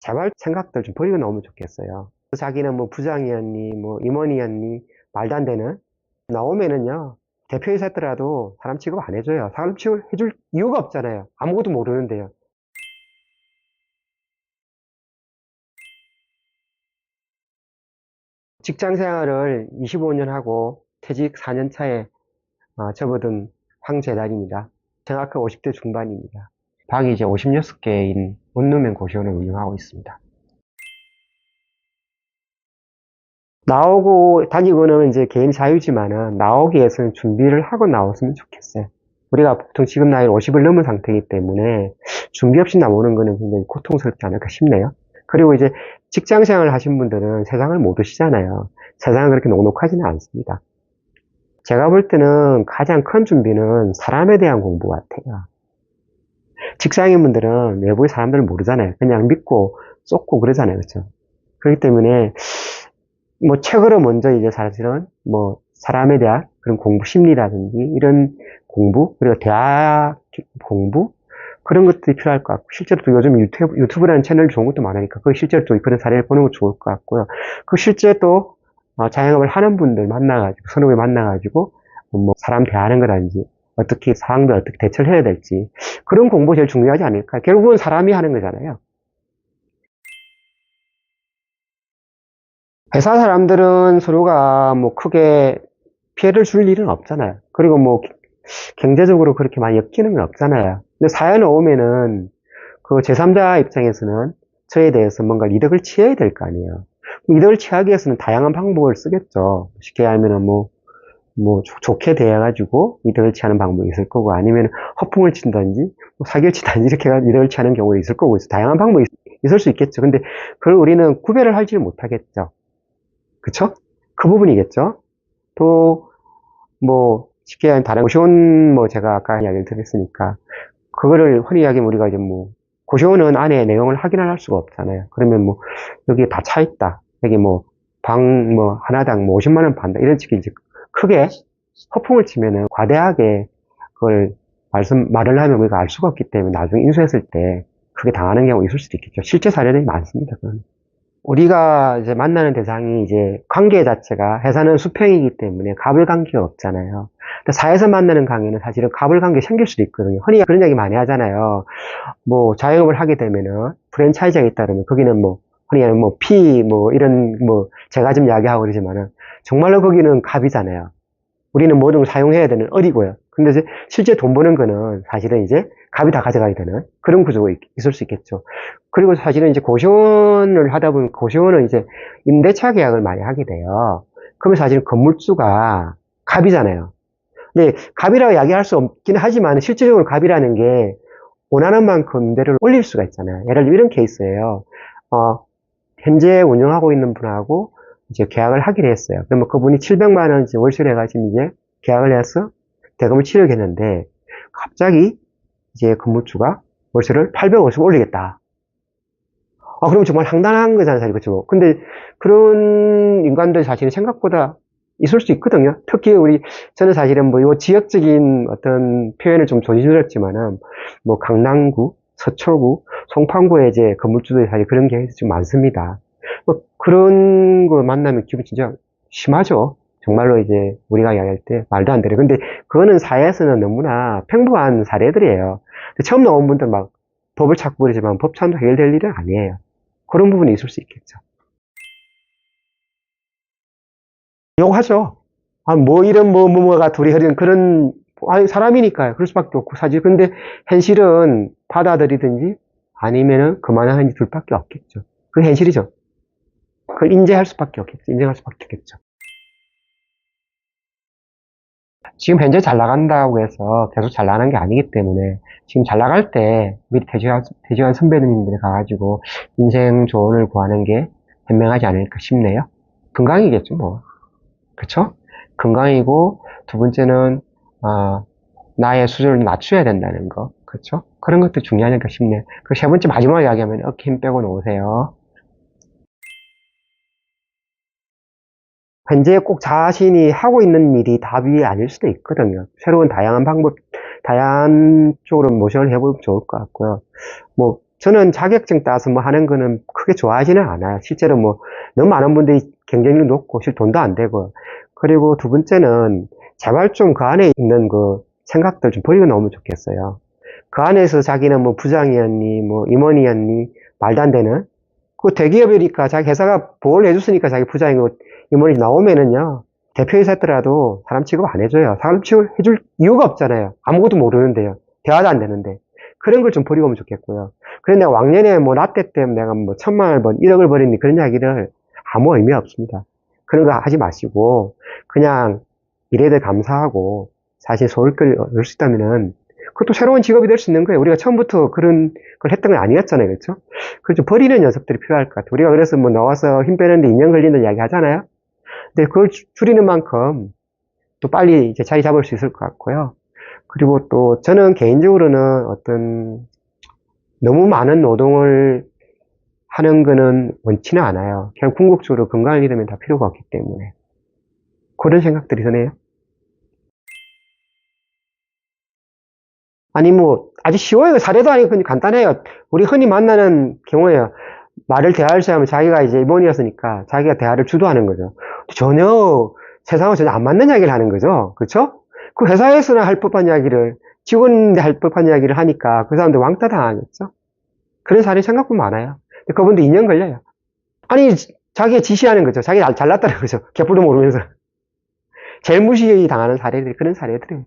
제발 생각들 좀 버리고 나오면 좋겠어요. 자기는 뭐 부장이었니, 뭐 임원이었니, 말도 안 되는. 나오면은요, 대표이사 했더라도 사람 취급 안 해줘요. 사람 취급 해줄 이유가 없잖아요. 아무것도 모르는데요. 직장 생활을 25년 하고 퇴직 4년 차에 접어든 황재단입니다. 정확히 50대 중반입니다. 방이 이제 56개인 원룸형 고시원을 운영하고 있습니다. 나오고 다니고는 이제 개인 자유지만은 나오기 위해서는 준비를 하고 나왔으면 좋겠어요. 우리가 보통 지금 나이 50을 넘은 상태이기 때문에 준비 없이 나오는 거는 굉장히 고통스럽지 않을까 싶네요. 그리고 이제 직장 생활을 하신 분들은 세상을 모르시잖아요. 세상은 그렇게 녹록하지는 않습니다. 제가 볼 때는 가장 큰 준비는 사람에 대한 공부 같아요. 직장인분들은 외부의 사람들을 모르잖아요. 그냥 믿고 쏟고 그러잖아요. 그렇죠? 그렇기 때문에 뭐 책으로 먼저 이제 사실은 뭐 사람에 대한 그런 공부 심리라든지 이런 공부 그리고 대학 공부 그런 것들이 필요할 것 같고 실제로 또 요즘 유튜브라는 채널 좋은 것도 많으니까 그 실제로 또 그런 사례를 보는 것도 좋을 것 같고요. 그 실제 또 자영업을 하는 분들 만나가지고 선후배 만나가지고 뭐 사람 대하는 거라든지 어떻게 상황들 어떻게 대처를 해야 될지 그런 공부 제일 중요하지 않을까. 결국은 사람이 하는 거잖아요. 회사 사람들은 서로가 뭐 크게 피해를 줄 일은 없잖아요. 그리고 뭐 경제적으로 그렇게 많이 엮이는 건 없잖아요. 근데 사연을 오면은 그 제3자 입장에서는 저에 대해서 뭔가 이득을 취해야 될 거 아니에요. 이득을 취하기 위해서는 다양한 방법을 쓰겠죠. 쉽게 하면은 뭐 좋게 대해가지고 이득을 취하는 방법이 있을 거고 아니면 허풍을 친다든지 뭐 사기를 친다든지 이렇게 해서 이득을 취하는 경우도 있을 거고 다양한 방법이 있을 수 있겠죠. 근데 그걸 우리는 구별을 하지를 못하겠죠. 그쵸? 그 부분이겠죠. 또 뭐 쉽게 하면 다른 고시원 뭐 제가 아까 이야기를 드렸으니까 그거를 흔히 이야기하면 우리가 이제 뭐 고시원은 안에 내용을 확인을 할 수가 없잖아요. 그러면 뭐 여기 다 차 있다. 여기 뭐 방 뭐 하나당 뭐 50만 원 판다. 이런 식의 이제 크게 허풍을 치면은 과대하게 그걸 말을 하면 우리가 알 수가 없기 때문에 나중에 인수했을 때 크게 당하는 경우가 있을 수도 있겠죠. 실제 사례들이 많습니다. 그건. 우리가 이제 만나는 대상이 이제 관계 자체가 회사는 수평이기 때문에 갑을 관계가 없잖아요. 근데 사회에서 만나는 관계는 사실은 갑을 관계 생길 수도 있거든요. 흔히 그런 얘기 많이 하잖아요. 뭐 자영업을 하게 되면은 프랜차이즈가 있다 그러면 거기는 뭐 흔히 뭐 피 뭐 이런 뭐 제가 좀 이야기하고 그러지만은 정말로 거기는 갑이잖아요. 우리는 모든 걸 사용해야 되는 을이고요. 근데 이제 실제 돈 버는 거는 사실은 이제 갑이 다 가져가야 되는 그런 구조가 있을 수 있겠죠. 그리고 사실은 이제 고시원을 하다 보면 고시원은 이제 임대차 계약을 많이 하게 돼요. 그러면 사실 건물주가 갑이잖아요. 근데 갑이라고 이야기할 수 없긴 하지만 실질적으로 갑이라는 게 원하는 만큼 임대료를 올릴 수가 있잖아요. 예를 들어 이런 케이스예요. 현재 운영하고 있는 분하고 이제 계약을 하기로 했어요. 그러면 그분이 700만 원 월세를 해가지고 이제 계약을 해서 대금을 치르겠는데 갑자기 이제 건물주가 월세를 850 올리겠다. 그럼 정말 황당한 거잖아요, 사실. 그렇죠? 근데 그런 인간들 사실은 생각보다 있을 수 있거든요. 특히 저는 사실은 뭐, 요 지역적인 어떤 표현을 좀 조심스럽지만은, 뭐, 강남구, 서초구, 송파구에 이제 건물주들이 사실 그런 게 좀 많습니다. 뭐, 그런 거 만나면 기분 진짜 심하죠. 정말로 이제 우리가 이야기할 때 말도 안 되는. 근데 그거는 사회에서는 너무나 평범한 사례들이에요. 처음 나온 분들 막 법을 찾고 그러지만 법찬도 해결될 일은 아니에요. 그런 부분이 있을 수 있겠죠. 욕하죠. 뭐 이런 뭐가 둘이 흐르는 그런 아니 사람이니까요. 그럴 수밖에 없고 사실 근데 현실은 받아들이든지 아니면은 그만하든지 둘밖에 없겠죠. 그 현실이죠. 그걸 인정할 수밖에 없겠죠. 인정할 수밖에 없겠죠. 지금 현재 잘 나간다고 해서 계속 잘 나가는 게 아니기 때문에 지금 잘 나갈 때 미리 대지한 선배님들이 가가지고 인생 조언을 구하는 게 현명하지 않을까 싶네요. 건강이겠죠, 뭐. 그쵸? 건강이고, 두 번째는, 나의 수준을 낮춰야 된다는 거. 그쵸? 그런 것도 중요하니까 싶네요. 그 세 번째 마지막 이야기하면 어깨 힘 빼고 놓으세요. 현재 꼭 자신이 하고 있는 일이 답이 아닐 수도 있거든요. 새로운 다양한 방법, 다양한 쪽으로 모션을 해보면 좋을 것 같고요. 뭐, 저는 자격증 따서 뭐 하는 거는 크게 좋아하지는 않아요. 실제로 뭐 너무 많은 분들이 경쟁률 높고 실 돈도 안 되고. 그리고 두 번째는 제발 좀 그 안에 있는 그 생각들 좀 버리고 나오면 좋겠어요. 그 안에서 자기는 뭐 부장이었니 뭐 임원이었니 말도 안 되는 그 대기업이니까 자기 회사가 보호를 해줬으니까 자기 부장이고 임원이 나오면은요 대표이사 했더라도 사람 취급 안 해줘요. 사람 취급 해줄 이유가 없잖아요. 아무것도 모르는데요. 대화도 안 되는데. 그런 걸 좀 버리고 오면 좋겠고요. 그래서 내가 왕년에 뭐 라떼 때문에 내가 뭐 1,000만 원, 1억을 버렸니 그런 이야기를 아무 의미 없습니다. 그런 거 하지 마시고 그냥 일에들 감사하고 사실 소울거리를 얻을 수 있다면은 그것도 새로운 직업이 될 수 있는 거예요. 우리가 처음부터 그런 걸 했던 건 아니었잖아요. 그렇죠? 그걸 좀 버리는 연습들이 필요할 것 같아요. 우리가 그래서 뭐 나와서 힘 빼는데 2년 걸리는 이야기 하잖아요. 근데 그걸 줄이는 만큼 또 빨리 이제 자리 잡을 수 있을 것 같고요. 그리고 또 저는 개인적으로는 어떤 너무 많은 노동을 하는 거는 원치는 않아요. 그냥 궁극적으로 건강을 잃으면 다 필요가 없기 때문에. 그런 생각들이 드네요. 아니 뭐 아주 쉬워요. 사례도 아니고 그냥 간단해요. 우리 흔히 만나는 경우에요. 말을 대화를 시작하면 자기가 이제 임원이었으니까 자기가 대화를 주도하는 거죠. 전혀 세상과 전혀 안 맞는 이야기를 하는 거죠. 그렇죠? 그 회사에서나 할 법한 이야기를 직원인데 할 법한 이야기를 하니까 그 사람들 왕따 당하겠죠. 그런 사례 생각보다 많아요. 근데 그분도 2년 걸려요. 아니 자기가 지시하는 거죠. 자기가 잘났다는 거죠. 개뿔도 모르면서. 제일 무시 당하는 사례들이 그런 사례들이에요.